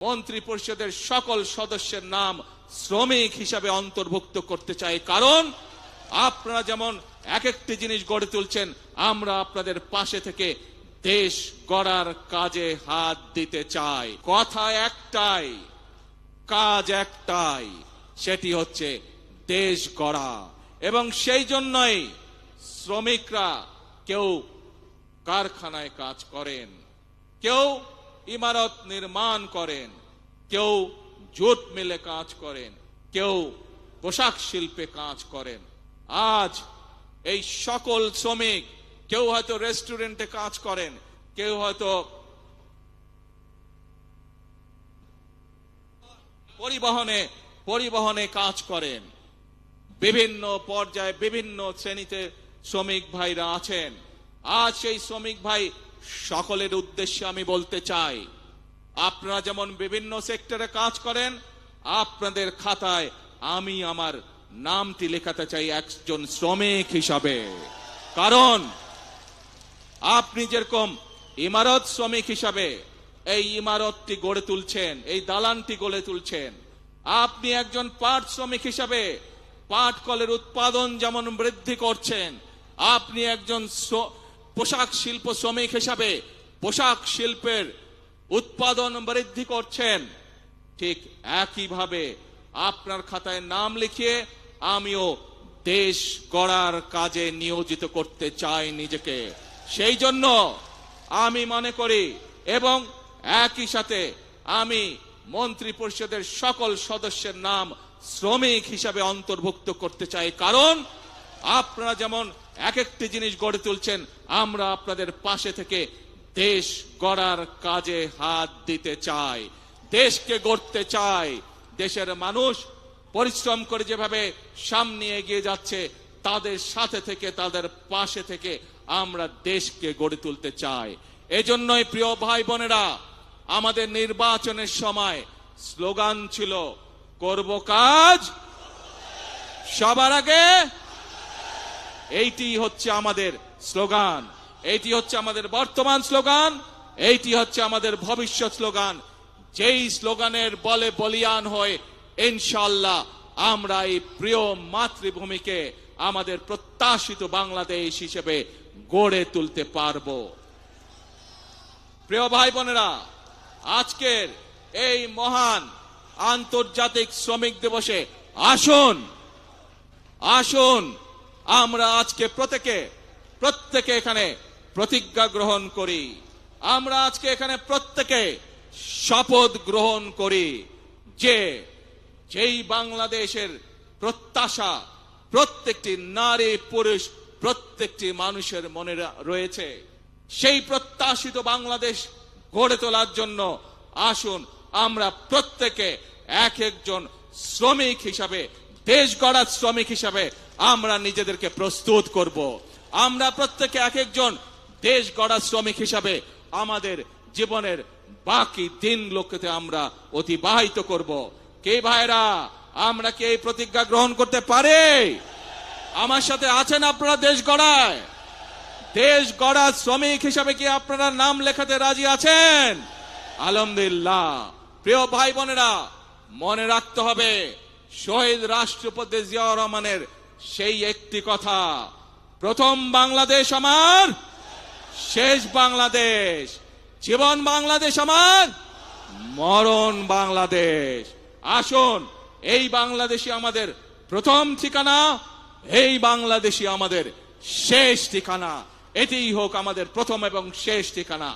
মন্ত্রী পরিষদের সকল সদস্যের নাম শ্রমিক হিসাবে অন্তর্ভুক্ত করতে চাই, কারণ আপনারা যেমন এক একটি জিনিস গড়ে তুলছেন, আমরা আপনাদের পাশে থেকে দেশ গড়ার কাজে হাত দিতে চাই। কথা একটাই, কাজ একটাই, সেটি হচ্ছে দেশ গড়া। এবং সেই জন্যই শ্রমিকরা কেউ কারখানায় কাজ করেন, কেউ ইমারত নির্মাণ করেন, কেউ জুট মিলে কাজ করেন, কেউ পোশাক শিল্পে কাজ করেন। আজ এই সকল শ্রমিক, কেউ হয়তো রেস্টুরেন্টে কাজ করেন, কেউ হয়তো পরিবহনে কাজ করেন, বিভিন্ন পর্যায়ে বিভিন্ন শ্রেণীতে শ্রমিক ভাইরা আছেন। আজ সেই শ্রমিক ভাই সকলের উদ্দেশ্যে আমি বলতে চাই, আপনারা যেমন বিভিন্ন সেক্টরে কাজ করেন, আপনাদের খাতায় আমি আমার নামটি লেখাতে চাই একজন শ্রমিক হিসাবে। কারণ আপনি যেরকম ইমারত শ্রমিক হিসাবে এই ইমারতটি গড়ে তুলছেন, এই দালানটি গড়ে তুলছেন, আপনি একজন পাট শ্রমিক হিসাবে পাট কলের উৎপাদন যেমন বৃদ্ধি করছেন, আপনি একজন পোশাক শিল্প শ্রমিক হিসাবে পোশাক শিল্পের উৎপাদন বৃদ্ধি করছেন, ঠিক একইভাবে আপনার খাতায় নাম লিখিয়ে আমিও দেশ গড়ার কাজে নিয়োজিত করতে চাই নিজেকে। সেই জন্য আমি মনে করি, এবং একই সাথে আমি মন্ত্রী পরিষদের সকল সদস্যের নাম শ্রমিক হিসাবে অন্তর্ভুক্ত করতে চাই, কারণ আপনারা যেমন এক একটি জিনিস গড়ে তুলছেন, আমরা আপনাদের পাশে থেকে দেশ গড়ার কাজে হাত দিতে চাই, দেশকে গড়তে চাই। দেশের মানুষ পরিশ্রম করে যেভাবে সামনে এগিয়ে যাচ্ছে, তাদের সাথে থেকে, তাদের পাশে থেকে আমরা দেশকে গড়ে তুলতে চাই। এজন্যই প্রিয় ভাই বোনেরা, আমাদের নির্বাচনের সময় স্লোগান ছিল, করব কাজ সবার আগে। এইটি হচ্ছে আমাদের স্লোগান, এইটি হচ্ছে আমাদের বর্তমান স্লোগান, এইটি হচ্ছে আমাদের ভবিষ্যৎ স্লোগান। যেই স্লোগানের বলে বলিয়ান হয়ে ইনশাআল্লাহ আমরা এই প্রিয় মাতৃভূমিকে আমাদের প্রত্যাশিত বাংলাদেশ হিসেবে গড়ে তুলতে পারব। প্রিয় ভাই বোনেরা, আজকের এই মহান আন্তর্জাতিক শ্রমিক দিবসে আসুন আসুন আমরা আজকে প্রত্যেকে এখানে প্রতিজ্ঞা গ্রহণ করি, আমরা আজকে এখানে প্রত্যেকে শপথ গ্রহণ করি যে যেই বাংলাদেশের প্রত্যাশা প্রত্যেকটি নারী পুরুষ প্রত্যেকটি মানুষের মনে রয়েছে, সেই প্রত্যাশিত বাংলাদেশ গড়ে তোলার জন্য আসুন আমরা প্রত্যেকে এক একজন শ্রমিক হিসাবে, দেশ গড়ার শ্রমিক হিসাবে আমরা নিজেদেরকে প্রস্তুত করব। আমরা প্রত্যেকে এক একজন দেশ গড়ার শ্রমিক হিসাবে আমাদের জীবনের বাকি দিনগুলোকে আমরা অতিবাহিত করব। কে ভাইরা, আমরা কি এই প্রতিজ্ঞা গ্রহণ করতে পারি? আমার সাথে আছেন আপনারা দেশ গড়ায়? দেশ গড়ার শ্রমিক হিসাবে কি আপনারা নাম লেখাতে রাজি আছেন? আলহামদুলিল্লাহ। প্রিয় ভাই বোনেরা, মনে রাখতে হবে শহীদ রাষ্ট্রপতি জিয়াউর রহমানের সেই একটি কথা, প্রথম বাংলাদেশ আমার, শেষ বাংলাদেশ, জীবন বাংলাদেশ আমার, মরণ বাংলাদেশ। আসুন এই বাংলাদেশই আমাদের প্রথম ঠিকানা, এই বাংলাদেশই আমাদের শেষ ঠিকানা, এটিই হোক আমাদের প্রথম এবং শেষ ঠিকানা।